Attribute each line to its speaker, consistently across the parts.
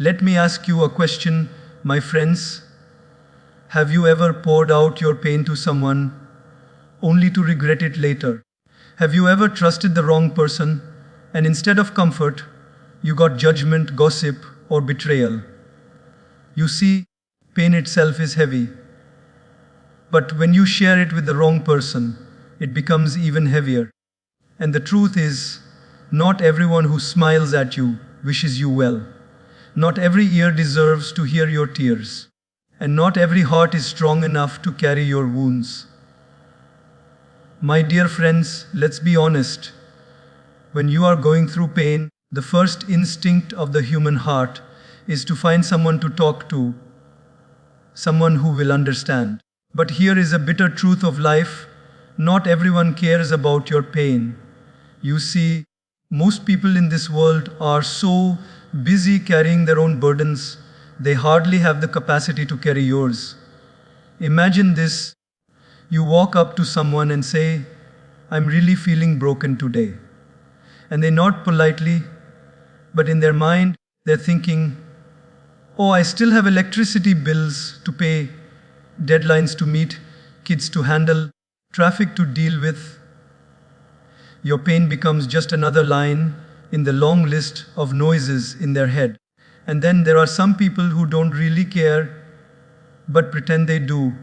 Speaker 1: Let me ask you a question, my friends. Have you ever poured out your pain to someone only to regret it later? Have you ever trusted the wrong person and instead of comfort, you got judgment, gossip, or betrayal? You see, pain itself is heavy. But when you share it with the wrong person, it becomes even heavier. And the truth is, not everyone who smiles at you wishes you well. Not every ear deserves to hear your tears. And not every heart is strong enough to carry your wounds. My dear friends, let's be honest. When you are going through pain, the first instinct of the human heart is to find someone to talk to, someone who will understand. But here is a bitter truth of life. Not everyone cares about your pain. You see, most people in this world are so busy carrying their own burdens, they hardly have the capacity to carry yours. Imagine this. You walk up to someone and say, "I'm really feeling broken today." And they nod politely, but in their mind, they're thinking, "Oh, I still have electricity bills to pay, deadlines to meet, kids to handle, traffic to deal with." Your pain becomes just another line in the long list of noises in their head. And then there are some people who don't really care, but pretend they do.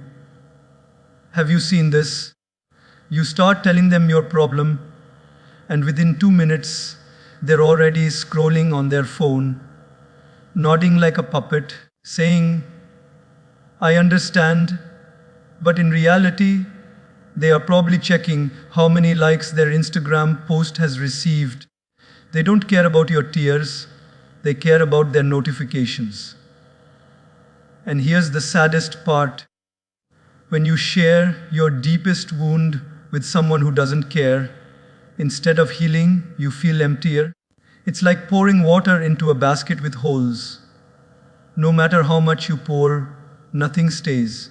Speaker 1: Have you seen this? You start telling them your problem, and within 2 minutes, they're already scrolling on their phone, nodding like a puppet, saying, "I understand," but in reality, they are probably checking how many likes their Instagram post has received. They don't care about your tears, they care about their notifications. And here's the saddest part. When you share your deepest wound with someone who doesn't care, instead of healing, you feel emptier. It's like pouring water into a basket with holes. No matter how much you pour, nothing stays.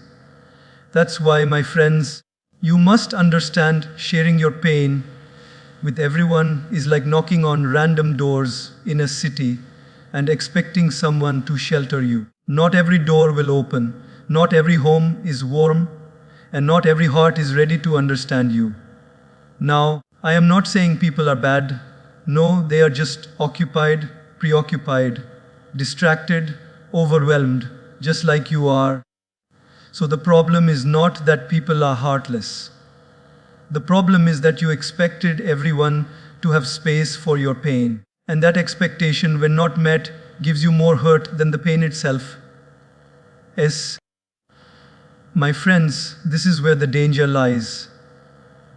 Speaker 1: That's why, my friends, you must understand sharing your pain with everyone is like knocking on random doors in a city and expecting someone to shelter you. Not every door will open, not every home is warm, and not every heart is ready to understand you. Now, I am not saying people are bad. No, they are just occupied, preoccupied, distracted, overwhelmed, just like you are. So the problem is not that people are heartless. The problem is that you expected everyone to have space for your pain. And that expectation, when not met, gives you more hurt than the pain itself. Yes, my friends, this is where the danger lies.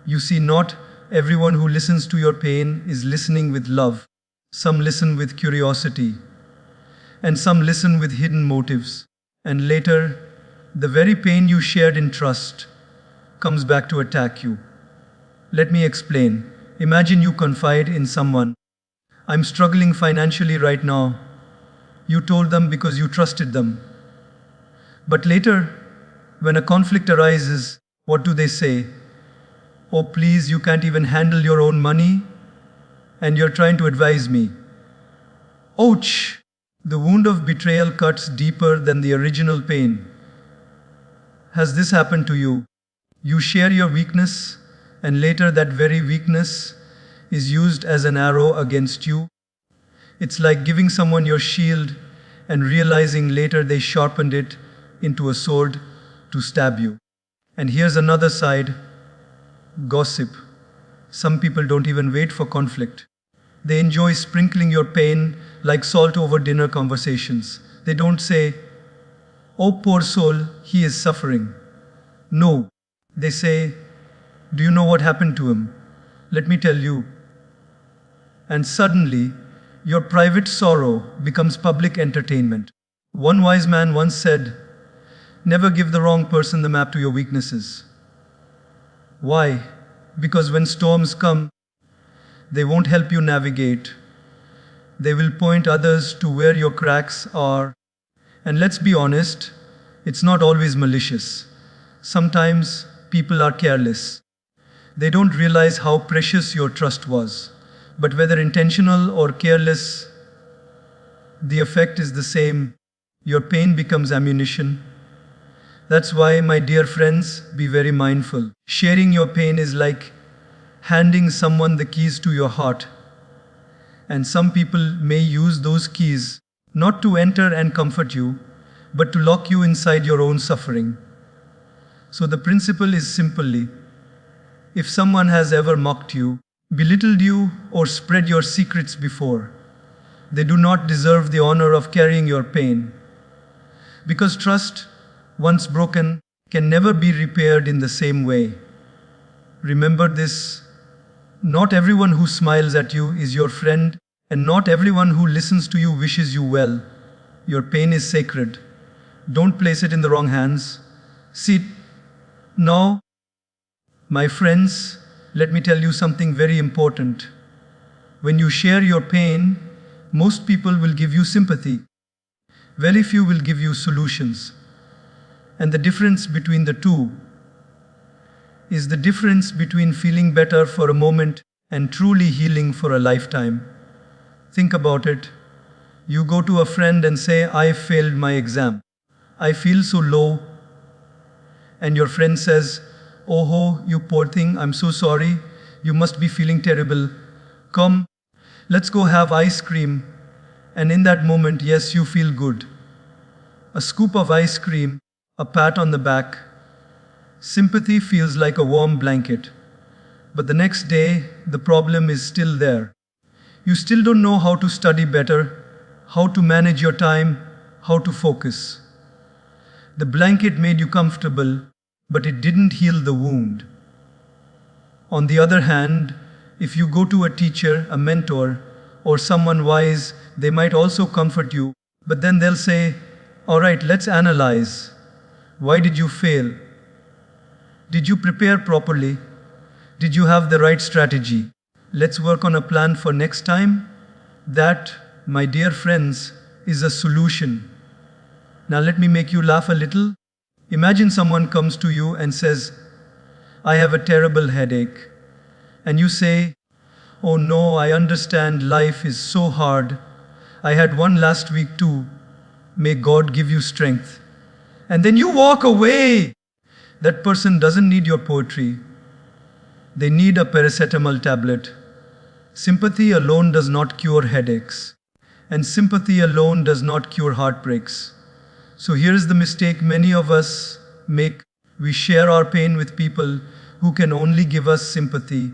Speaker 1: You see, not everyone who listens to your pain is listening with love. Some listen with curiosity, and some listen with hidden motives. And later, the very pain you shared in trust comes back to attack you. Let me explain. Imagine you confide in someone. "I'm struggling financially right now." You told them because you trusted them. But later, when a conflict arises, what do they say? "Oh, please, you can't even handle your own money, and you're trying to advise me." Ouch! The wound of betrayal cuts deeper than the original pain. Has this happened to you? You share your weakness, and later that very weakness is used as an arrow against you. It's like giving someone your shield and realizing later they sharpened it into a sword to stab you. And here's another side: gossip. Some people don't even wait for conflict. They enjoy sprinkling your pain like salt over dinner conversations. They don't say, "Oh, poor soul, he is suffering." No, they say, "Do you know what happened to him? Let me tell you." And suddenly, your private sorrow becomes public entertainment. One wise man once said, "Never give the wrong person the map to your weaknesses." Why? Because when storms come, they won't help you navigate. They will point others to where your cracks are. And let's be honest, it's not always malicious. Sometimes people are careless. They don't realize how precious your trust was. But whether intentional or careless, the effect is the same. Your pain becomes ammunition. That's why, my dear friends, be very mindful. Sharing your pain is like handing someone the keys to your heart. And some people may use those keys not to enter and comfort you, but to lock you inside your own suffering. So the principle is simply, if someone has ever mocked you, belittled you, or spread your secrets before, they do not deserve the honor of carrying your pain. Because trust, once broken, can never be repaired in the same way. Remember this: not everyone who smiles at you is your friend, and not everyone who listens to you wishes you well. Your pain is sacred. Don't place it in the wrong hands. See, now, my friends, let me tell you something very important. When you share your pain, most people will give you sympathy. Very few will give you solutions. And the difference between the two is the difference between feeling better for a moment and truly healing for a lifetime. Think about it. You go to a friend and say, "I failed my exam. I feel so low." And your friend says, "Oh, you poor thing, I'm so sorry. You must be feeling terrible. Come, let's go have ice cream." And in that moment, yes, you feel good. A scoop of ice cream, a pat on the back. Sympathy feels like a warm blanket. But the next day, the problem is still there. You still don't know how to study better, how to manage your time, how to focus. The blanket made you comfortable, but it didn't heal the wound. On the other hand, if you go to a teacher, a mentor, or someone wise, they might also comfort you, but then they'll say, "All right, let's analyze. Why did you fail? Did you prepare properly? Did you have the right strategy? Let's work on a plan for next time." That, my dear friends, is a solution. Now let me make you laugh a little. Imagine someone comes to you and says, "I have a terrible headache." And you say, "Oh no, I understand, life is so hard. I had one last week too. May God give you strength." And then you walk away. That person doesn't need your poetry. They need a paracetamol tablet. Sympathy alone does not cure headaches. And sympathy alone does not cure heartbreaks. So here's the mistake many of us make. We share our pain with people who can only give us sympathy.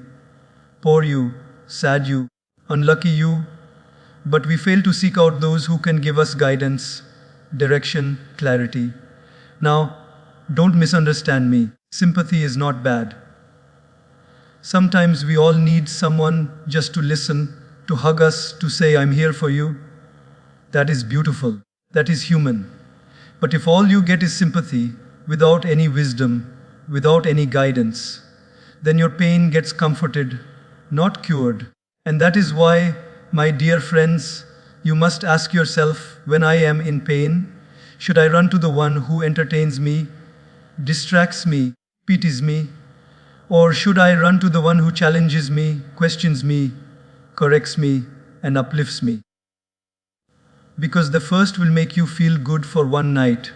Speaker 1: Poor you, sad you, unlucky you. But we fail to seek out those who can give us guidance, direction, clarity. Now, don't misunderstand me. Sympathy is not bad. Sometimes we all need someone just to listen, to hug us, to say, "I'm here for you." That is beautiful. That is human. But if all you get is sympathy, without any wisdom, without any guidance, then your pain gets comforted, not cured. And that is why, my dear friends, you must ask yourself, when I am in pain, should I run to the one who entertains me, distracts me, pities me? Or should I run to the one who challenges me, questions me, corrects me, and uplifts me? Because the first will make you feel good for one night,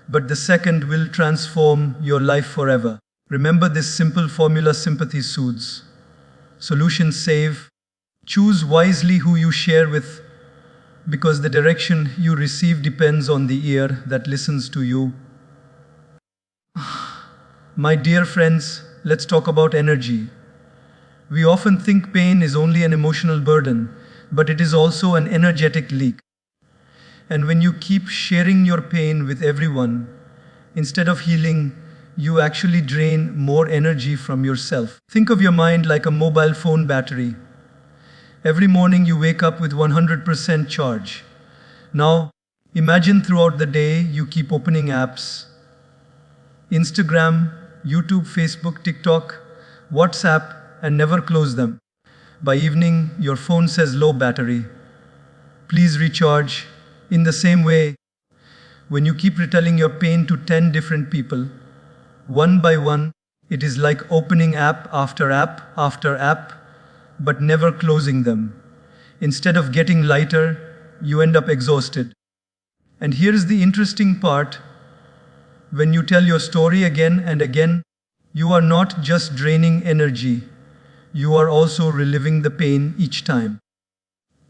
Speaker 1: but the second will transform your life forever. Remember this simple formula: sympathy soothes, solutions save. Choose wisely who you share with, because the direction you receive depends on the ear that listens to you. My dear friends, let's talk about energy. We often think pain is only an emotional burden, but it is also an energetic leak. And when you keep sharing your pain with everyone, instead of healing, you actually drain more energy from yourself. Think of your mind like a mobile phone battery. Every morning you wake up with 100% charge. Now, imagine throughout the day you keep opening apps. Instagram, YouTube, Facebook, TikTok, WhatsApp, and never close them. By evening, your phone says low battery. Please recharge. In the same way, when you keep retelling your pain to 10 different people, one by one, it is like opening app after app after app, but never closing them. Instead of getting lighter, you end up exhausted. And here is the interesting part. When you tell your story again and again, you are not just draining energy, you are also reliving the pain each time.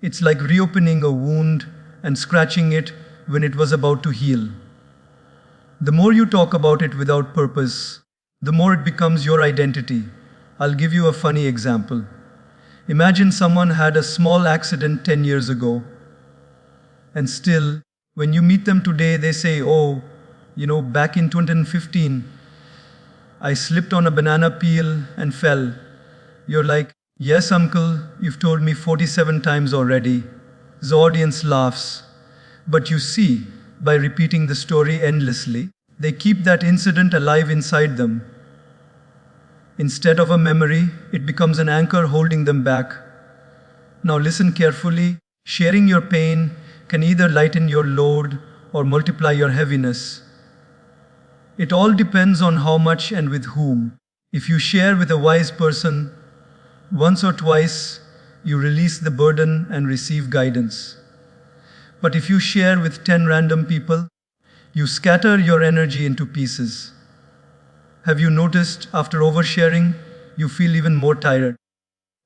Speaker 1: It's like reopening a wound and scratching it when it was about to heal. The more you talk about it without purpose, the more it becomes your identity. I'll give you a funny example. Imagine someone had a small accident 10 years ago, and still, when you meet them today, they say, "Oh, back in 2015, I slipped on a banana peel and fell." You're like, "Yes, uncle, you've told me 47 times already." The audience laughs. But you see, by repeating the story endlessly, they keep that incident alive inside them. Instead of a memory, it becomes an anchor holding them back. Now listen carefully. Sharing your pain can either lighten your load or multiply your heaviness. It all depends on how much and with whom. If you share with a wise person, once or twice, you release the burden and receive guidance. But if you share with 10 random people, you scatter your energy into pieces. Have you noticed after oversharing, you feel even more tired?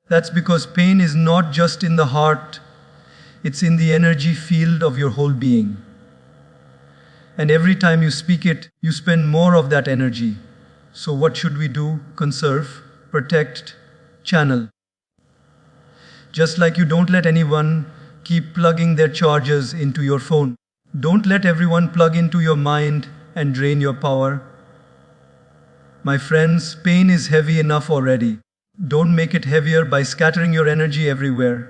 Speaker 1: That's because pain is not just in the heart, it's in the energy field of your whole being. And every time you speak it, you spend more of that energy. So what should we do? Conserve, protect, channel. Just like you don't let anyone keep plugging their chargers into your phone. Don't let everyone plug into your mind and drain your power. My friends, pain is heavy enough already. Don't make it heavier by scattering your energy everywhere.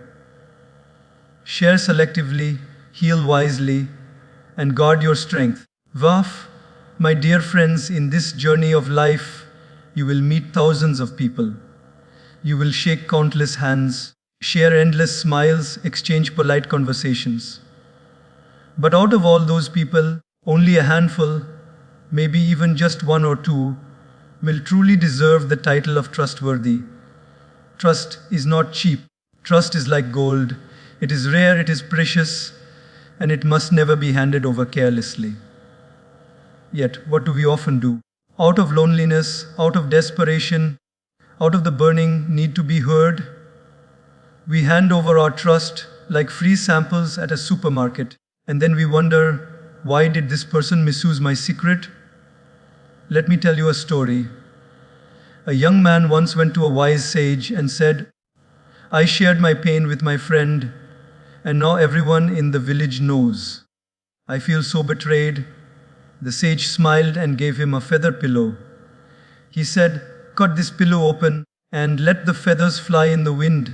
Speaker 1: Share selectively, heal wisely, and guard your strength. Waf, my dear friends, in this journey of life, you will meet thousands of people. You will shake countless hands, share endless smiles, exchange polite conversations. But out of all those people, only a handful, maybe even just one or two, will truly deserve the title of trustworthy. Trust is not cheap. Trust is like gold. It is rare, it is precious, and it must never be handed over carelessly. Yet, what do we often do? Out of loneliness, out of desperation, out of the burning need to be heard, we hand over our trust like free samples at a supermarket. And then we wonder, why did this person misuse my secret? Let me tell you a story. A young man once went to a wise sage and said, "I shared my pain with my friend, and now everyone in the village knows. I feel so betrayed." The sage smiled and gave him a feather pillow. He said, "Cut this pillow open and let the feathers fly in the wind."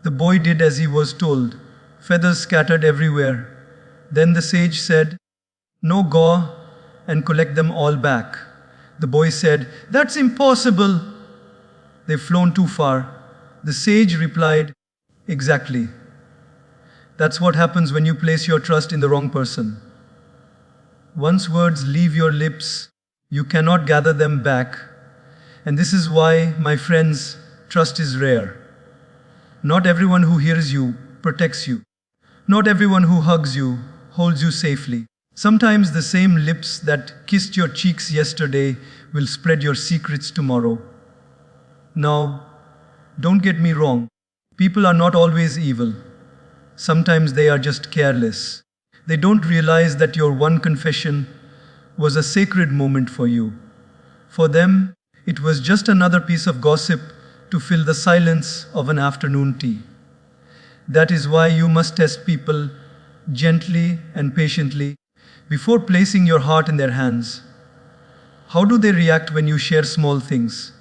Speaker 1: The boy did as he was told. Feathers scattered everywhere. Then the sage said, "No, go and collect them all back." The boy said, "That's impossible. They've flown too far." The sage replied, "Exactly. That's what happens when you place your trust in the wrong person. Once words leave your lips, you cannot gather them back. And this is why, my friends, trust is rare. Not everyone who hears you protects you. Not everyone who hugs you holds you safely. Sometimes the same lips that kissed your cheeks yesterday will spread your secrets tomorrow. Now, don't get me wrong. People are not always evil. Sometimes they are just careless. They don't realize that your one confession was a sacred moment for you. For them, it was just another piece of gossip to fill the silence of an afternoon tea. That is why you must test people gently and patiently before placing your heart in their hands. How do they react when you share small things?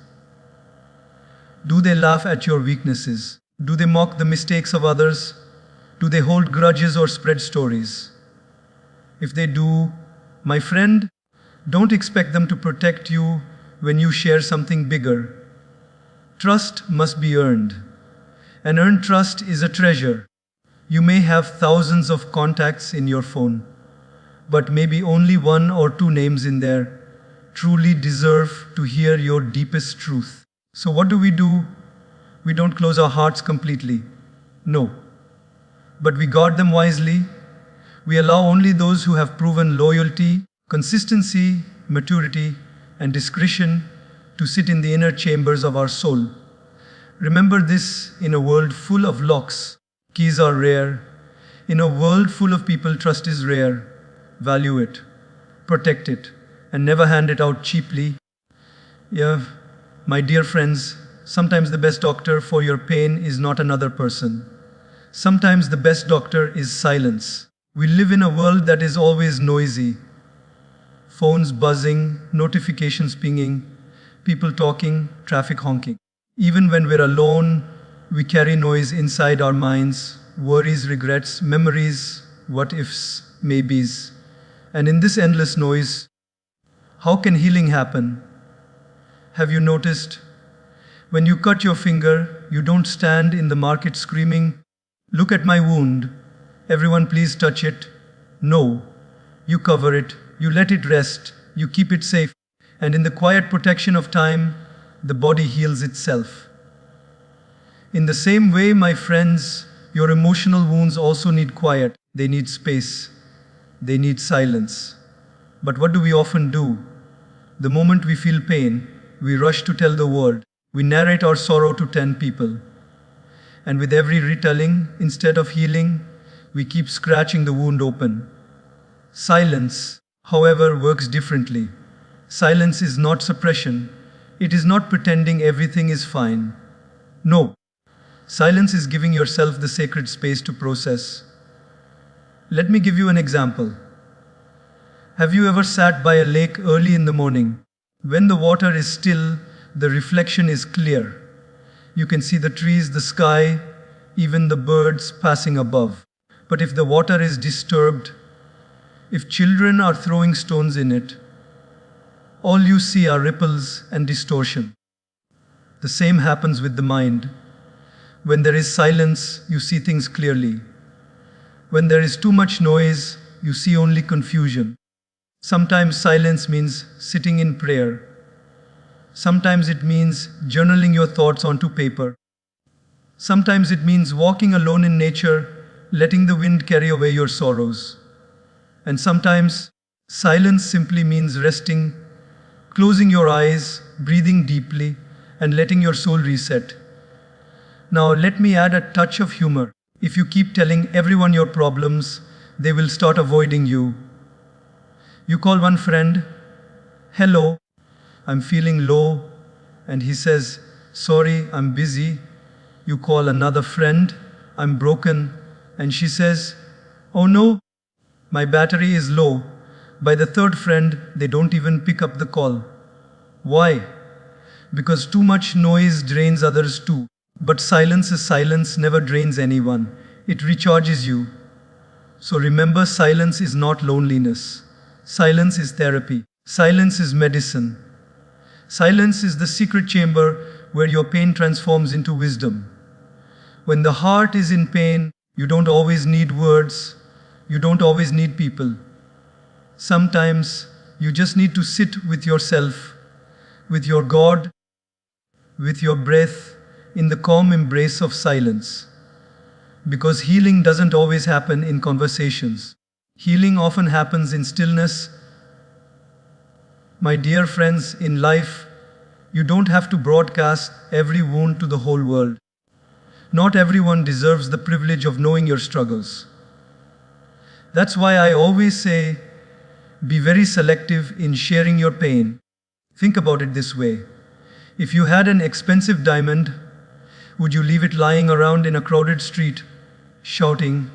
Speaker 1: Do they laugh at your weaknesses? Do they mock the mistakes of others? Do they hold grudges or spread stories? If they do, my friend, don't expect them to protect you when you share something bigger. Trust must be earned. And earned trust is a treasure. You may have thousands of contacts in your phone, but maybe only one or two names in there truly deserve to hear your deepest truth. So what do? We don't close our hearts completely. No. But we guard them wisely. We allow only those who have proven loyalty, consistency, maturity, and discretion to sit in the inner chambers of our soul. Remember this: in a world full of locks, keys are rare. In a world full of people, trust is rare. Value it, protect it, and never hand it out cheaply. Yeah, my dear friends, sometimes the best doctor for your pain is not another person. Sometimes the best doctor is silence. We live in a world that is always noisy. Phones buzzing, notifications pinging, people talking, traffic honking. Even when we're alone, we carry noise inside our minds, worries, regrets, memories, what ifs, maybes. And in this endless noise, how can healing happen? Have you noticed? When you cut your finger, you don't stand in the market screaming, "Look at my wound. Everyone please touch it." No. You cover it, you let it rest, you keep it safe, and in the quiet protection of time, the body heals itself. In the same way, my friends, your emotional wounds also need quiet. They need space. They need silence. But what do we often do? The moment we feel pain, we rush to tell the world. We narrate our sorrow to 10 people. And with every retelling, instead of healing, we keep scratching the wound open. Silence, however, works differently. Silence is not suppression. It is not pretending everything is fine. No. Silence is giving yourself the sacred space to process. Let me give you an example. Have you ever sat by a lake early in the morning? When the water is still, the reflection is clear. You can see the trees, the sky, even the birds passing above. But if the water is disturbed, if children are throwing stones in it, all you see are ripples and distortion. The same happens with the mind. When there is silence, you see things clearly. When there is too much noise, you see only confusion. Sometimes silence means sitting in prayer. Sometimes it means journaling your thoughts onto paper. Sometimes it means walking alone in nature, letting the wind carry away your sorrows. And sometimes silence simply means resting, closing your eyes, breathing deeply, and letting your soul reset. Now let me add a touch of humor. If you keep telling everyone your problems, they will start avoiding you. You call one friend, "Hello, I'm feeling low," and he says, "Sorry, I'm busy." You call another friend, "I'm broken," and she says, "Oh no, my battery is low." By the third friend, they don't even pick up the call. Why? Because too much noise drains others too. But silence never drains anyone. It recharges you. So remember, silence is not loneliness. Silence is therapy. Silence is medicine. Silence is the secret chamber where your pain transforms into wisdom. When the heart is in pain, you don't always need words. You don't always need people. Sometimes you just need to sit with yourself, with your God, with your breath, in the calm embrace of silence. Because healing doesn't always happen in conversations. Healing often happens in stillness. My dear friends, in life, you don't have to broadcast every wound to the whole world. Not everyone deserves the privilege of knowing your struggles. That's why I always say, be very selective in sharing your pain. Think about it this way. If you had an expensive diamond, would you leave it lying around in a crowded street, shouting,